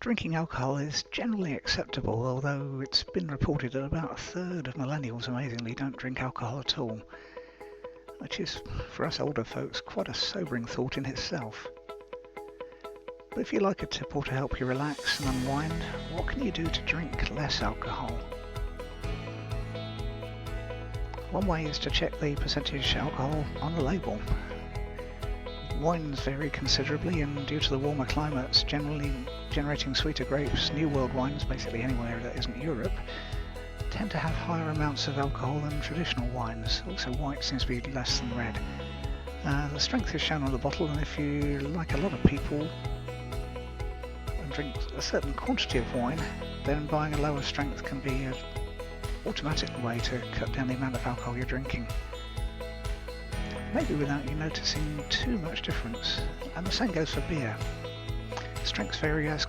Drinking alcohol is generally acceptable, although it's been reported that about a third of millennials, amazingly, don't drink alcohol at all, which is, for us older folks, quite a sobering thought in itself. But if you like a tipple to help you relax and unwind, what can you do to drink less alcohol? One way is to check the percentage alcohol on the label. Wines vary considerably, and due to the warmer climates generally generating sweeter grapes, New World wines, basically anywhere that isn't Europe, tend to have higher amounts of alcohol than traditional wines. Also, white seems to be less than red. The strength is shown on the bottle, and if you, like a lot of people, drink a certain quantity of wine, then buying a lower strength can be an automatic way to cut down the amount of alcohol you're drinking, maybe without you noticing too much difference. And the same goes for beer. Strengths vary as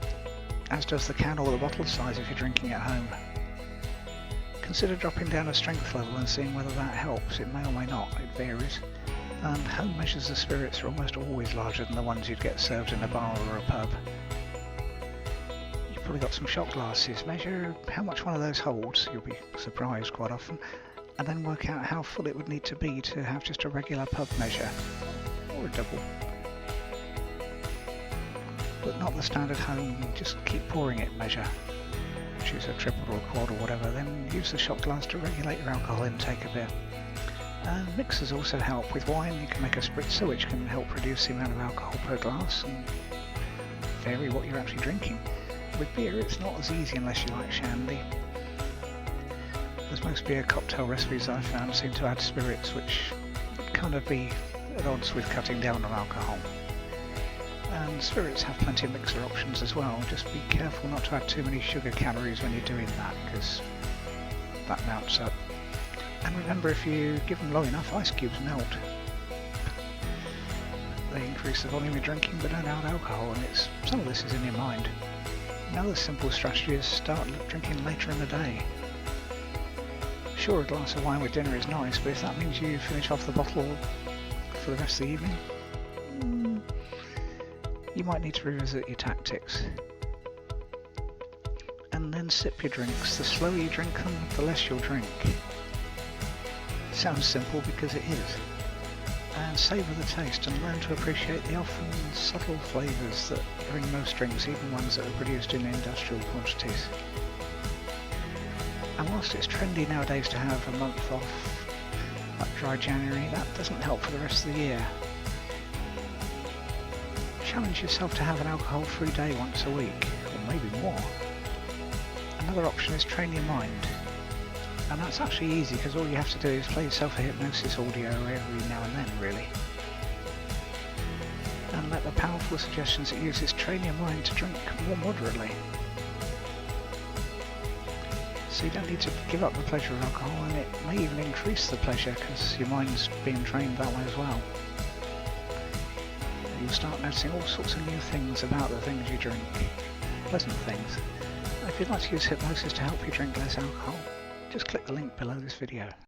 does the can or the bottle size if you're drinking at home. Consider dropping down a strength level and seeing whether that helps. It may or may not, it varies. And home measures of spirits are almost always larger than the ones you'd get served in a bar or a pub. You've probably got some shot glasses. Measure how much one of those holds, you'll be surprised quite often, and then work out how full it would need to be to have just a regular pub measure, or a double. But not the standard home, just keep pouring it measure. Choose a triple or a quad or whatever, then use the shot glass to regulate your alcohol intake a bit. And mixers also help. With wine you can make a spritzer, which can help reduce the amount of alcohol per glass and vary what you're actually drinking. With beer it's not as easy unless you like shandy, as most beer cocktail recipes I've found seem to add spirits, which would kind of be at odds with cutting down on alcohol. And spirits have plenty of mixer options as well. Just be careful not to add too many sugar calories when you're doing that, because that mounts up. And remember, if you give them long enough, ice cubes melt. They increase the volume you're drinking but don't add alcohol, and some of this is in your mind. Another simple strategy is start drinking later in the day. Sure, a glass of wine with dinner is nice, but if that means you finish off the bottle for the rest of the evening, you might need to revisit your tactics. And then sip your drinks. The slower you drink them, the less you'll drink. Sounds simple because it is. And savour the taste and learn to appreciate the often subtle flavours that are in most drinks, even ones that are produced in industrial quantities. And whilst it's trendy nowadays to have a month off, like dry January, that doesn't help for the rest of the year. Challenge yourself to have an alcohol-free day once a week, or maybe more. Another option is train your mind. And that's actually easy, because all you have to do is play yourself a hypnosis audio every now and then, really. And let the powerful suggestions it uses train your mind to drink more moderately. So you don't need to give up the pleasure of alcohol, and it may even increase the pleasure because your mind's being trained that way as well. You'll start noticing all sorts of new things about the things you drink, pleasant things. If you'd like to use hypnosis to help you drink less alcohol, just click the link below this video.